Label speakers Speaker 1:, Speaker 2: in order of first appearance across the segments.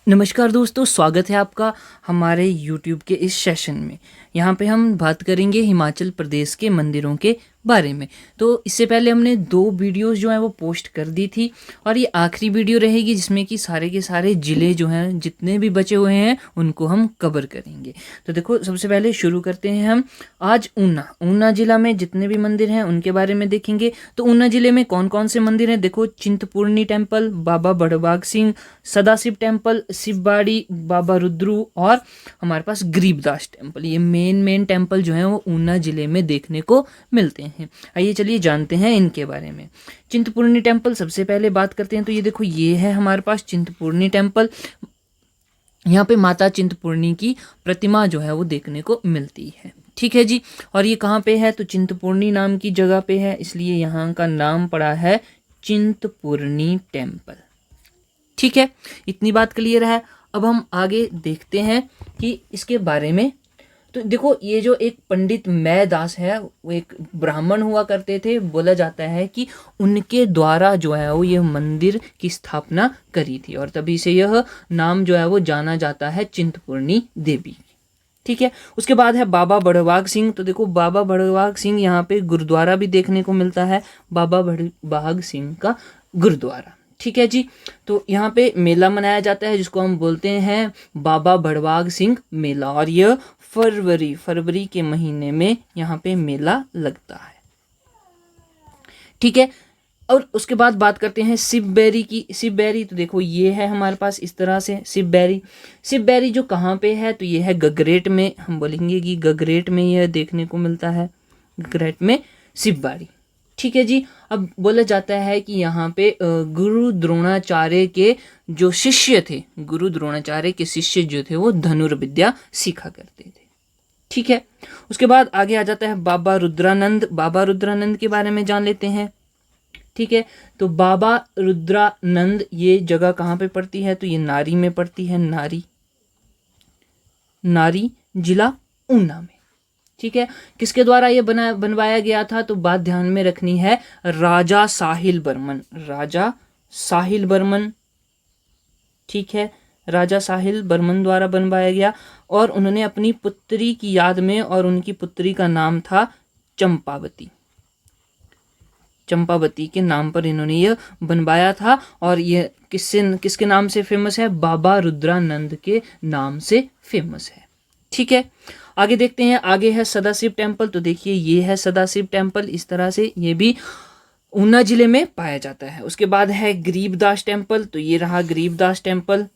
Speaker 1: नमस्कार दोस्तों, स्वागत है आपका हमारे YouTube के इस सेशन में। यहाँ पे हम बात करेंगे हिमाचल प्रदेश के मंदिरों के बारे में। तो इससे पहले हमने 2 वीडियोस जो हैं वो पोस्ट कर दी थी और ये आखिरी वीडियो रहेगी जिसमें कि सारे के सारे ज़िले जो हैं जितने भी बचे हुए हैं उनको हम कवर करेंगे। तो देखो, सबसे पहले शुरू करते हैं हम आज ऊना ज़िला में जितने भी मंदिर हैं उनके बारे में देखेंगे। तो ऊना ज़िले में कौन कौन से मंदिर हैं? देखो, चिंतपूर्णी टेम्पल, बाबा बड़बाग सिंह, सदाशिव टेम्पल, शिवबाड़ी, बाबा रुद्रू और हमारे पास गरीबदास टेम्पल। ये मेन टेम्पल जो है वो ऊना ज़िले में देखने को मिलते हैं। आइए चलिए जानते हैं इनके बारे में। चिंतपूर्णी टेम्पल सबसे पहले बात करते हैं। तो ये देखो, ये है हमारे पास चिंतपूर्णी टेम्पल। यहाँ पे माता चिंतपूर्णी की प्रतिमा जो है वो देखने को मिलती है। ठीक है जी। और ये कहाँ पे है? तो चिंतपूर्णी नाम की जगह पे है, इसलिए यहाँ का नाम पड़ा है चिंतपूर्णी टेम्पल। ठीक है, इतनी बात क्लियर है। अब हम आगे देखते हैं कि इसके बारे में। तो देखो, ये जो एक पंडित मैदास है वो एक ब्राह्मण हुआ करते थे। बोला जाता है कि उनके द्वारा जो है वो ये मंदिर की स्थापना करी थी और तभी से यह नाम जो है वो जाना जाता है चिंतपूर्णी देवी। ठीक है, उसके बाद है बाबा बड़बाग सिंह। तो देखो, बाबा बड़बाग सिंह यहाँ पे गुरुद्वारा भी देखने को मिलता है, बाबा बड़बाग सिंह का गुरुद्वारा। ठीक है जी। तो यहाँ पे मेला मनाया जाता है जिसको हम बोलते हैं बाबा बड़बाग सिंह मेला, और यह फरवरी के महीने में यहाँ पे मेला लगता है। ठीक है, और उसके बाद बात करते हैं शिवबैरी की। शिवबैरी, तो देखो ये है हमारे पास इस तरह से शिवबैरी जो कहाँ पे है? तो ये है गगरेट में। हम बोलेंगे कि गगरेट में यह देखने को मिलता है, गगरेट में शिवबाड़ी। ठीक है जी। अब बोला जाता है कि यहाँ पे गुरु द्रोणाचार्य के जो शिष्य थे, गुरु द्रोणाचार्य के शिष्य जो थे वो धनुर्विद्या सीखा करते थे। ठीक है, उसके बाद आगे आ जाता है बाबा रुद्रानंद। बाबा रुद्रानंद के बारे में जान लेते हैं। ठीक है, तो बाबा रुद्रानंद ये जगह कहाँ पे पड़ती है? तो ये नारी में पड़ती है, नारी जिला ऊना में। ठीक है, किसके द्वारा ये बनवाया गया था? तो बात ध्यान में रखनी है, राजा साहिल बर्मन। ठीक है, राजा साहिल बर्मन द्वारा बनवाया गया और उन्होंने अपनी पुत्री की याद में, और उनकी पुत्री का नाम था चंपावती के नाम पर इन्होंने यह बनवाया था। और यह किसके नाम से फेमस है? बाबा रुद्रानंद के नाम से फेमस है। ठीक है, आगे देखते हैं। आगे है सदाशिव टेम्पल। तो देखिए, ये है सदाशिव टेम्पल। इस तरह से ये भी ऊना जिले में पाया जाता है। उसके बाद है गरीबदास टेम्पल। तो ये रहा गरीबदास टेम्पल,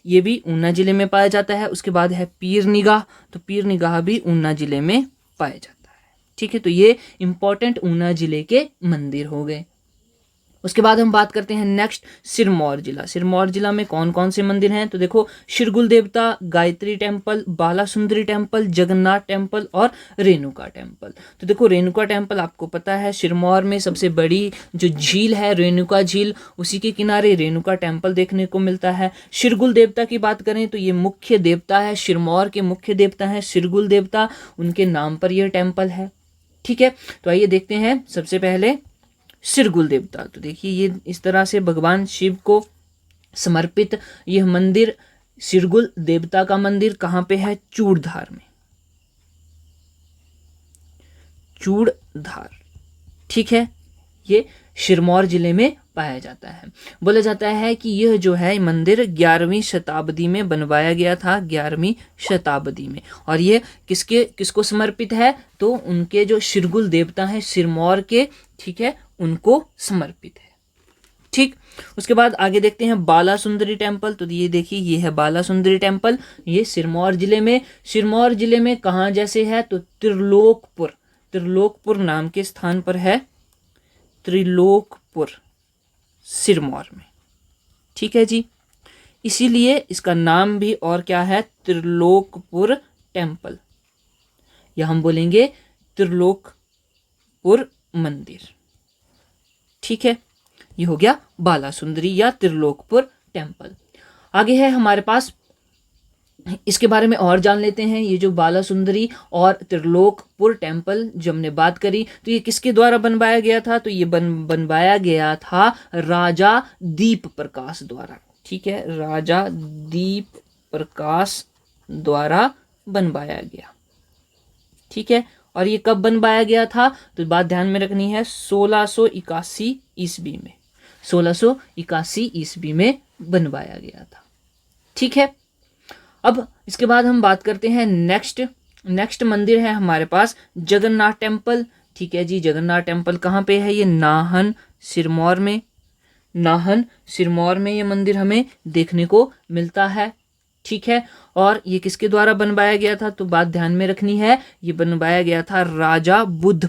Speaker 1: ये भी ऊना जिले में पाया जाता है। उसके बाद है पीर निगाह। तो पीर निगाह भी ऊना जिले में पाया जाता है। ठीक है, तो ये इंपॉर्टेंट ऊना जिले के मंदिर हो गए। उसके बाद हम बात करते हैं नेक्स्ट सिरमौर जिला में कौन कौन से मंदिर हैं? तो देखो, शिरगुल देवता, Gayatri temple, Balasundari temple, Jagannath temple और रेणुका टेम्पल। तो देखो, रेणुका टेम्पल आपको पता है सिरमौर में सबसे बड़ी जो झील है रेणुका झील, उसी के किनारे रेणुका टेम्पल देखने को मिलता है। शिरगुल देवता की बात करें तो ये मुख्य देवता है, सिरमौर के मुख्य देवता है शिरगुल देवता, उनके नाम पर यह टेम्पल है। ठीक है, तो आइए देखते हैं सबसे पहले शिरगुल देवता। तो देखिए, ये इस तरह से भगवान शिव को समर्पित यह मंदिर, शिरगुल देवता का मंदिर कहाँ पे है? चूड़धार में, चूड़धार। ठीक है, ये सिरमौर जिले में पाया जाता है। बोला जाता है कि यह जो है मंदिर 11वीं शताब्दी में बनवाया गया था, 11वीं शताब्दी में। और ये किसको समर्पित है? तो उनके जो शिरगुल देवता हैं सिरमौर के, ठीक है, उनको समर्पित है। ठीक, उसके बाद आगे देखते हैं बालासुंदरी टेम्पल। तो ये देखिए, ये है बालासुंदरी टेम्पल, ये सिरमौर जिले में कहाँ जैसे है? तो त्रिलोकपुर नाम के स्थान पर है, त्रिलोकपुर सिरमौर में। ठीक है जी, इसीलिए इसका नाम भी और क्या है? त्रिलोकपुर टेम्पल, या हम बोलेंगे त्रिलोकपुर मंदिर। ठीक है, ये हो गया बालासुंदरी या त्रिलोकपुर टेम्पल। आगे है हमारे पास, इसके बारे में और जान लेते हैं। ये जो बालासुंदरी और त्रिलोकपुर टेम्पल जो हमने बात करी, तो ये किसके द्वारा बनवाया गया था? तो ये बनवाया गया था राजा दीप प्रकाश द्वारा। ठीक है, राजा दीप प्रकाश द्वारा बनवाया गया। ठीक है, और ये कब बनवाया गया था, तो बात ध्यान में रखनी है 1681 ईस्वी में, 1681 ईस्वी में बनवाया गया था। ठीक है, अब इसके बाद हम बात करते हैं नेक्स्ट मंदिर है हमारे पास जगन्नाथ टेम्पल। ठीक है जी, जगन्नाथ टेम्पल कहाँ पे है, ये नाहन सिरमौर में ये मंदिर हमें देखने को मिलता है। ठीक है, और ये किसके द्वारा बनवाया गया था, तो बात ध्यान में रखनी है, ये बनवाया गया था राजा बुद्ध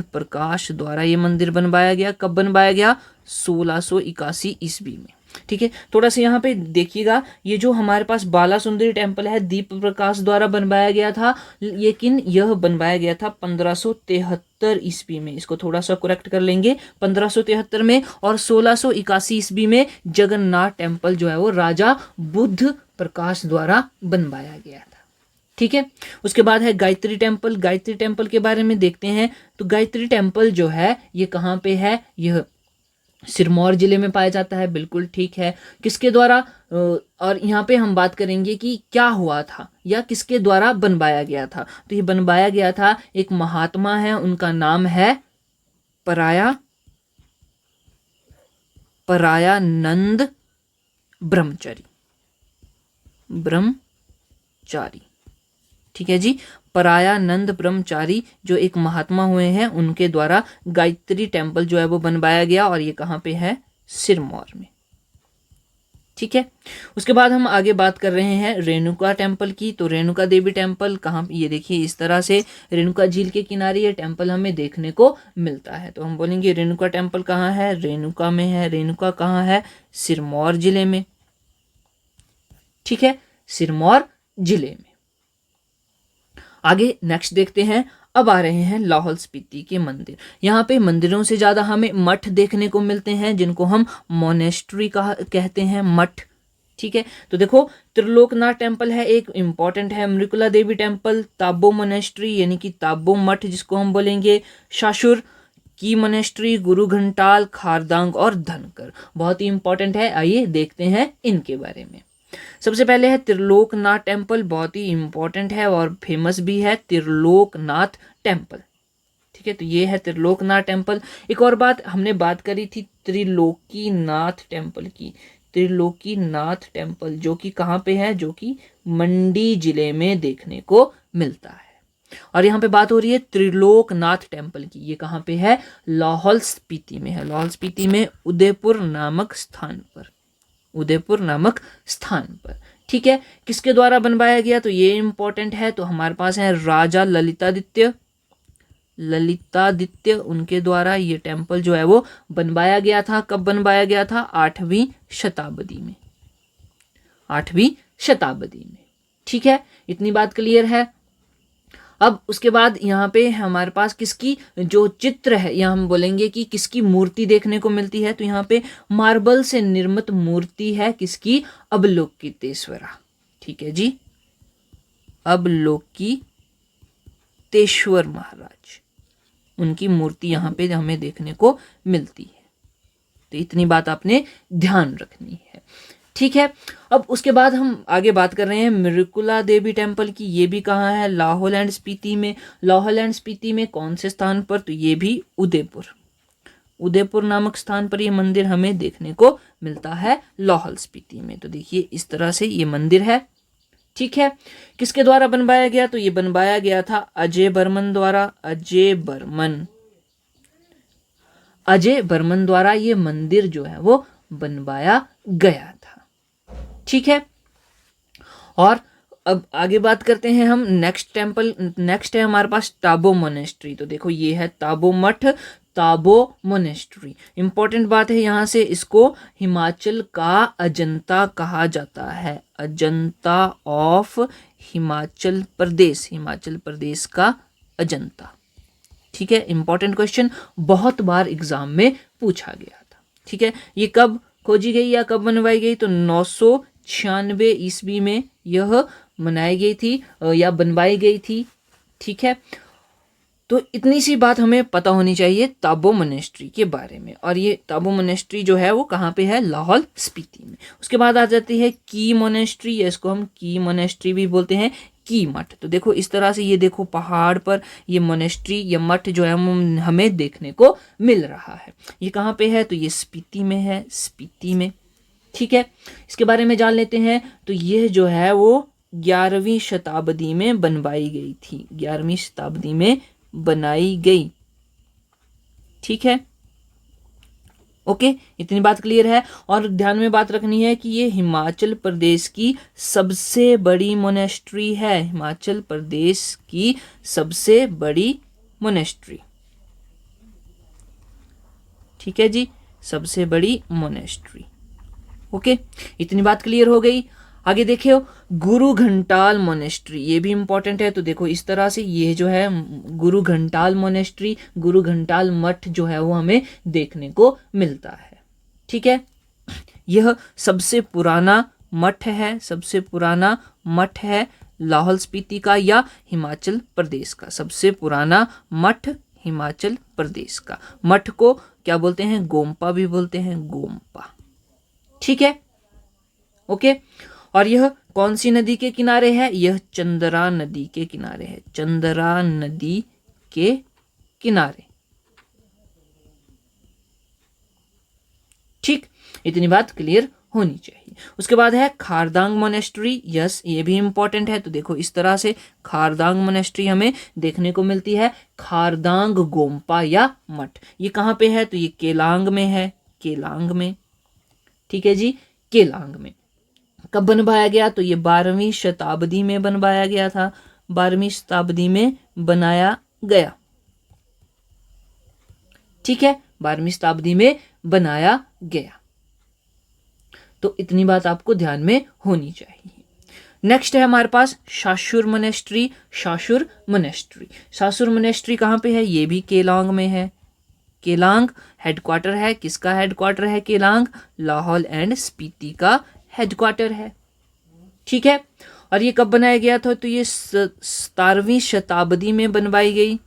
Speaker 1: प्रकाश द्वारा ये मंदिर बनवाया गया। कब बनवाया गया, 1681 ईस्वी में। ठीक है, थोड़ा सा यहाँ पे देखिएगा, ये जो हमारे पास बाला सुंदरी टेम्पल है दीप प्रकाश द्वारा बनवाया गया था, लेकिन यह बनवाया गया था 1573 ईस्वी में। इसको थोड़ा सा करेक्ट कर लेंगे, 1573 में, और 1681 ईस्वी में जगन्नाथ टेम्पल जो है वो राजा बुद्ध प्रकाश द्वारा बनवाया गया था। ठीक है, उसके बाद है गायत्री टेम्पल के बारे में देखते हैं। तो गायत्री टेम्पल जो है ये कहाँ पे है, यह सिरमौर जिले में पाया जाता है। बिल्कुल ठीक है, किसके द्वारा, और यहाँ पे हम बात करेंगे कि क्या हुआ था या किसके द्वारा बनवाया गया था। तो ये बनवाया गया था, एक महात्मा है, उनका नाम है परायानंद ब्रह्मचारी। ठीक है जी, परायानंद ब्रह्मचारी जो एक महात्मा हुए हैं, उनके द्वारा गायत्री टेम्पल जो है वो बनवाया गया, और ये कहाँ पे है, सिरमौर में। ठीक है, उसके बाद हम आगे बात कर रहे हैं रेणुका टेम्पल की। तो रेणुका देवी टेम्पल कहाँ, ये देखिए इस तरह से रेणुका झील के किनारे ये टेम्पल हमें देखने को मिलता है। तो हम बोलेंगे रेणुका टेम्पल कहाँ है, रेणुका में है। रेणुका कहाँ है, सिरमौर जिले में। ठीक है, सिरमौर जिले में। आगे नेक्स्ट देखते हैं, अब आ रहे हैं लाहौल स्पीति के मंदिर। यहाँ पे मंदिरों से ज़्यादा हमें मठ देखने को मिलते हैं, जिनको हम मोनेस्ट्री कहते हैं, मठ। ठीक है, तो देखो त्रिलोकनाथ टेम्पल है, एक इम्पॉर्टेंट है, मृकुला देवी टेम्पल, ताबो मोनेस्ट्री यानी कि ताबो मठ जिसको हम बोलेंगे, शाशुर की मोनेस्ट्री, गुरु घंटाल, खारदांग और धनकर, बहुत ही इंपॉर्टेंट है। आइए देखते हैं इनके बारे में। सबसे पहले है त्रिलोकनाथ टेम्पल, बहुत ही इंपॉर्टेंट है और फेमस भी है, त्रिलोकनाथ टेम्पल। ठीक है, तो ये है त्रिलोकनाथ टेम्पल। एक और बात हमने बात करी थी त्रिलोकीनाथ टेम्पल की, त्रिलोकीनाथ टेम्पल जो कि कहाँ पे है, जो कि मंडी जिले में देखने को मिलता है। और यहाँ पे बात हो रही है त्रिलोकनाथ टेम्पल की, ये कहाँ पे है, लाहौल स्पीति में है, लाहौल स्पीति में उदयपुर नामक स्थान पर। ठीक है, किसके द्वारा बनवाया गया, तो ये इंपॉर्टेंट है। तो हमारे पास है राजा ललितादित्य, उनके द्वारा ये टेम्पल जो है वो बनवाया गया था। कब बनवाया गया था, 8वीं शताब्दी में। ठीक है, इतनी बात क्लियर है। अब उसके बाद यहाँ पे हमारे पास किसकी जो चित्र है, यहाँ हम बोलेंगे कि किसकी मूर्ति देखने को मिलती है। तो यहाँ पे मार्बल से निर्मित मूर्ति है, किसकी, अवलोकितेश्वरा। ठीक है जी, अवलोकितेश्वर महाराज, उनकी मूर्ति यहाँ पे हमें देखने को मिलती है। तो इतनी बात आपने ध्यान रखनी है। ठीक है, अब उसके बाद हम आगे बात कर रहे हैं मृकुला देवी टेम्पल की। ये भी कहाँ है, लाहौल एंड स्पीति में। लाहौल एंड स्पीति में कौन से स्थान पर, तो ये भी उदयपुर नामक स्थान पर ये मंदिर हमें देखने को मिलता है, लाहौल स्पीति में। तो देखिए इस तरह से ये मंदिर है। ठीक है, किसके द्वारा बनवाया गया, तो ये बनवाया गया था अजय बर्मन द्वारा। अजय बर्मन द्वारा ये मंदिर जो है वो बनवाया गया था। ठीक है, और अब आगे बात करते हैं हम नेक्स्ट है हमारे पास ताबो मोनेस्ट्री। तो देखो ये है ताबो मठ, ताबो मोनेस्ट्री। इंपॉर्टेंट बात है यहाँ से, इसको हिमाचल का अजंता कहा जाता है, अजंता ऑफ हिमाचल प्रदेश का अजंता। ठीक है, इंपॉर्टेंट क्वेश्चन, बहुत बार एग्जाम में पूछा गया था। ठीक है, ये कब खोजी गई या कब बनवाई गई, तो 996 ईस्वी में यह बनाई गई थी या बनवाई गई थी। ठीक है, तो इतनी सी बात हमें पता होनी चाहिए ताबो मोनेस्ट्री के बारे में। और ये ताबो मोनेस्ट्री जो है वो कहाँ पे है, लाहौल स्पीति में। उसके बाद आ जाती है की मोनेस्ट्री, या इसको हम की मोनेस्ट्री भी बोलते हैं, की मठ। तो देखो इस तरह से, ये देखो पहाड़ पर ये मोनेस्ट्री या मठ जो है हमें देखने को मिल रहा है। ये कहाँ पे है, तो ये स्पीति में है, स्पीति में। ठीक है, इसके बारे में जान लेते हैं। तो यह जो है वो 11वीं शताब्दी में बनवाई गई थी, 11वीं शताब्दी में बनाई गई। ठीक है, ओके, इतनी बात क्लियर है। और ध्यान में बात रखनी है कि ये हिमाचल प्रदेश की सबसे बड़ी मोनेस्ट्री है, हिमाचल प्रदेश की सबसे बड़ी मोनेस्ट्री। ठीक है जी, सबसे बड़ी मोनेस्ट्री। ओके, इतनी बात क्लियर हो गई। आगे देखियो, गुरु घंटाल मोनेस्ट्री, ये भी इंपॉर्टेंट है। तो देखो इस तरह से ये जो है गुरु घंटाल मोनेस्ट्री, गुरु घंटाल मठ जो है वो हमें देखने को मिलता है। ठीक है, यह सबसे पुराना मठ है, सबसे पुराना मठ है लाहौल स्पीति का या हिमाचल प्रदेश का। सबसे पुराना मठ हिमाचल प्रदेश का। मठ को क्या बोलते हैं, गोम्पा भी बोलते हैं, गोम्पा। ठीक है, ओके। और यह कौन सी नदी के किनारे है, यह चंद्रा नदी के किनारे है, चंद्रा नदी के किनारे। ठीक, इतनी बात क्लियर होनी चाहिए। उसके बाद है खारदांग मोनेस्ट्री, यस ये भी इंपॉर्टेंट है। तो देखो इस तरह से खारदांग मोनेस्ट्री हमें देखने को मिलती है, खारदांग गोम्पा या मठ। ये कहाँ पे है, तो ये केलांग में है, केलांग में। ठीक है जी, केलांग में। कब बनवाया गया, तो ये 12वीं शताब्दी में बनवाया गया था, 12वीं शताब्दी में बनाया गया। ठीक है, 12वीं शताब्दी में बनाया गया। तो इतनी बात आपको ध्यान में होनी चाहिए। नेक्स्ट है हमारे पास Shashur monastery, Shashur monastery. Shashur monastery कहाँ पे है, ये भी केलांग में है। केलांग हेडक्वार्टर है, किसका हेडक्वार्टर है, केलांग लाहौल एंड स्पीति का हेडक्वार्टर है। ठीक है, और ये कब बनाया गया था, तो ये 17वीं शताब्दी में बनवाई गई,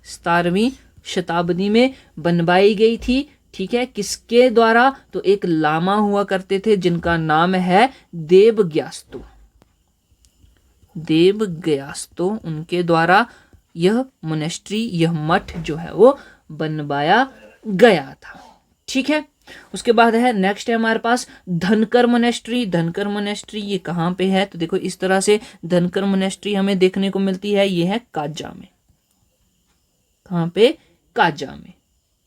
Speaker 1: 17वीं शताब्दी में बनवाई गई थी। ठीक है, किसके द्वारा, तो एक लामा हुआ करते थे जिनका नाम है देवग्यास्तु, देवग्यास्तु, उनके द्वारा यह मोनेस्ट्री, यह मठ जो है वो बनवाया गया था। ठीक है, उसके बाद है नेक्स्ट है हमारे पास धनकर मोनेस्ट्री। धनकर मोनेस्ट्री ये कहाँ पे है, तो देखो इस तरह से धनकर मोनेस्ट्री हमें देखने को मिलती है, ये है काजा में। कहाँ पे, काजा में।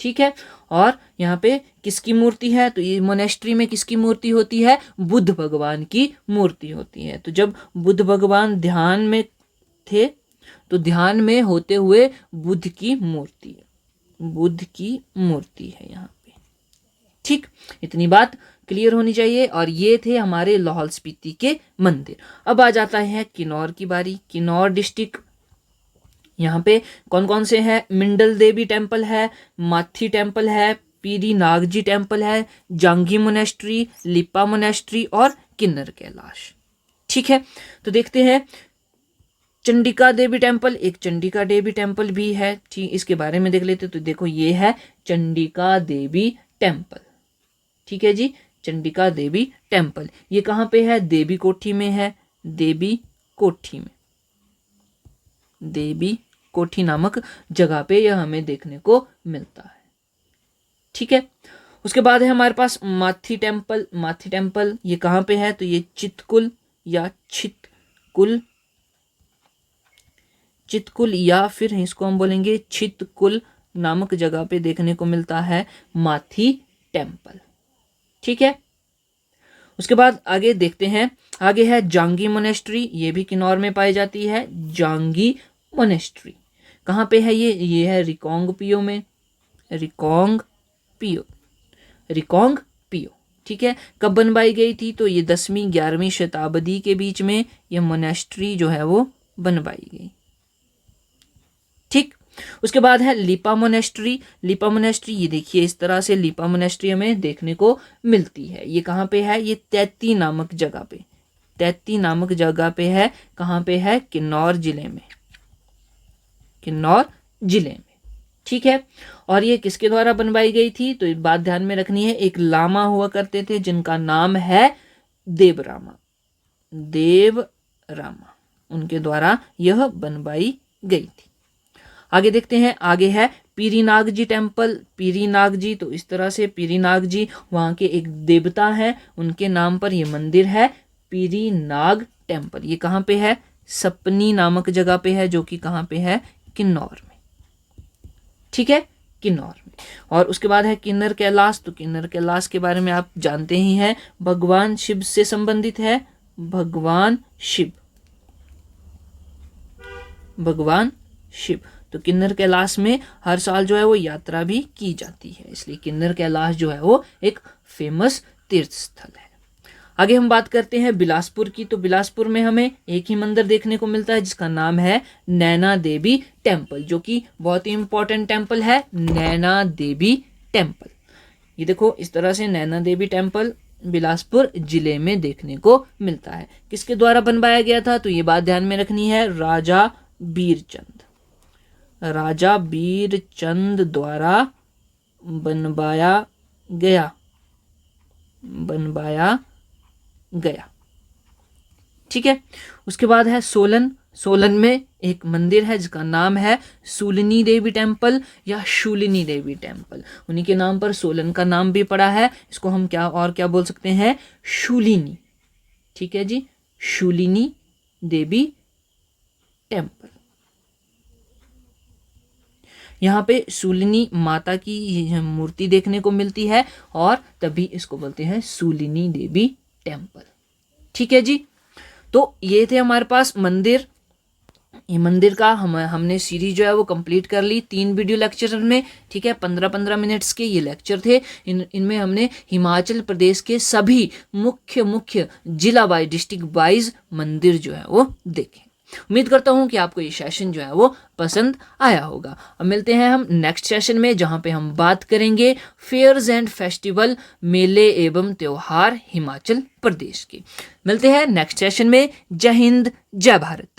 Speaker 1: ठीक है, और यहाँ पे किसकी मूर्ति है, तो ये मोनेस्ट्री में किसकी मूर्ति होती है, बुद्ध भगवान की मूर्ति होती है। तो जब बुद्ध भगवान ध्यान में थे, तो ध्यान में होते हुए बुद्ध की मूर्ति, बुद्ध की मूर्ति है यहाँ पे। ठीक, इतनी बात क्लियर होनी चाहिए। और ये थे हमारे लाहौल स्पीति के मंदिर। अब आ जाता है किन्नौर की बारी। किन्नौर डिस्ट्रिक्ट, यहाँ पे कौन कौन से हैं, मिंडल देवी टेम्पल है, माथी टेम्पल है, पीरी नागजी टेम्पल है, जांगी मोनेस्ट्री, लिपा मोनेस्ट्री और किन्नर कैलाश। ठीक है, तो देखते हैं चंडिका देवी टेम्पल, एक चंडिका देवी टेम्पल भी है। ठीक, इसके बारे में देख लेते। तो देखो ये है चंडिका देवी टेम्पल। ठीक है जी, चंडिका देवी टेम्पल ये कहाँ पे है, देवी कोठी में है, देवी कोठी में, देवी कोठी नामक जगह पे यह हमें देखने को मिलता है। ठीक है, उसके बाद है हमारे पास माथी टेम्पल। माथी टेम्पल ये कहाँ पे है, तो ये चितकुल या चितकुल, चितकुल या फिर इसको हम बोलेंगे चितकुल नामक जगह पे देखने को मिलता है माथी टेम्पल। ठीक है, उसके बाद आगे देखते हैं, आगे है जांगी मोनेस्ट्री, ये भी किन्नौर में पाई जाती है। जांगी मोनेस्ट्री कहाँ पे है, ये है रिकोंग पियो में, रिकोंग पियो, रिकोंग पियो। ठीक है, कब बनवाई गई थी, तो ये 10वीं 11वीं शताब्दी के बीच में यह मोनेस्ट्री जो है वो बनवाई गई। ठीक, उसके बाद है लिपा मोनेस्ट्री। लिपा मोनेस्ट्री ये देखिए इस तरह से लिपा मोनेस्ट्री हमें देखने को मिलती है। ये कहाँ पे है, ये तैती नामक जगह पे, तैती नामक जगह पे है। कहाँ पे है, किन्नौर जिले में, किन्नौर जिले में। ठीक है, और ये किसके द्वारा बनवाई गई थी, तो एक बात ध्यान में रखनी है, एक लामा हुआ करते थे जिनका नाम है देवरामा, देवरामा, उनके द्वारा यह बनवाई गई थी। आगे देखते हैं, आगे है पीरीनाग जी टेम्पल। पीरीनाग जी, तो इस तरह से पीरीनाग जी वहाँ के एक देवता हैं, उनके नाम पर यह मंदिर है पीरीनाग टेम्पल। ये कहाँ पे है, सपनी नामक जगह पे है, जो कि कहाँ पे है, किन्नौर में। ठीक है, किन्नौर में। और उसके बाद है किन्नर कैलाश। तो किन्नर कैलाश के बारे में आप जानते ही हैं, भगवान शिव से संबंधित है, भगवान शिव, भगवान शिव। तो किन्नर कैलाश में हर साल जो है वो यात्रा भी की जाती है, इसलिए किन्नर कैलाश जो है वो एक फेमस तीर्थ स्थल है। आगे हम बात करते हैं बिलासपुर की। तो बिलासपुर में हमें एक ही मंदिर देखने को मिलता है जिसका नाम है नैना देवी टेम्पल, जो कि बहुत ही इंपॉर्टेंट टेम्पल है, नैना देवी टेम्पल। ये देखो इस तरह से नैना देवी टेम्पल बिलासपुर जिले में देखने को मिलता है। किसके द्वारा बनवाया गया था, तो ये बात ध्यान में रखनी है, राजा बीरचंद, राजा बीरचंद द्वारा बनवाया गया, बनवाया गया। ठीक है, उसके बाद है सोलन। सोलन में एक मंदिर है जिसका नाम है शूलिनी देवी टेम्पल या शूलिनी देवी टेम्पल, उन्हीं के नाम पर सोलन का नाम भी पड़ा है। इसको हम क्या और क्या बोल सकते हैं, शूलिनी। ठीक है जी, शूलिनी देवी टेम्पल। यहाँ पे शूलिनी माता की मूर्ति देखने को मिलती है और तभी इसको बोलते हैं शूलिनी देवी टेम्पल। ठीक है जी, तो ये थे हमारे पास मंदिर। ये मंदिर का हमने सीरीज जो है वो कंप्लीट कर ली 3 वीडियो लेक्चर में। ठीक है, 15-15 मिनट्स के ये लेक्चर थे। इनमें हमने हिमाचल प्रदेश के सभी मुख्य जिला वाइज, डिस्ट्रिक्ट वाइज मंदिर जो है वो देखे। उम्मीद करता हूँ कि आपको ये सेशन जो है वो पसंद आया होगा। अब मिलते हैं हम नेक्स्ट सेशन में, जहाँ पे हम बात करेंगे फेयर्स एंड फेस्टिवल, मेले एवं त्योहार हिमाचल प्रदेश के। मिलते हैं नेक्स्ट सेशन में। जय हिंद, जय भारत।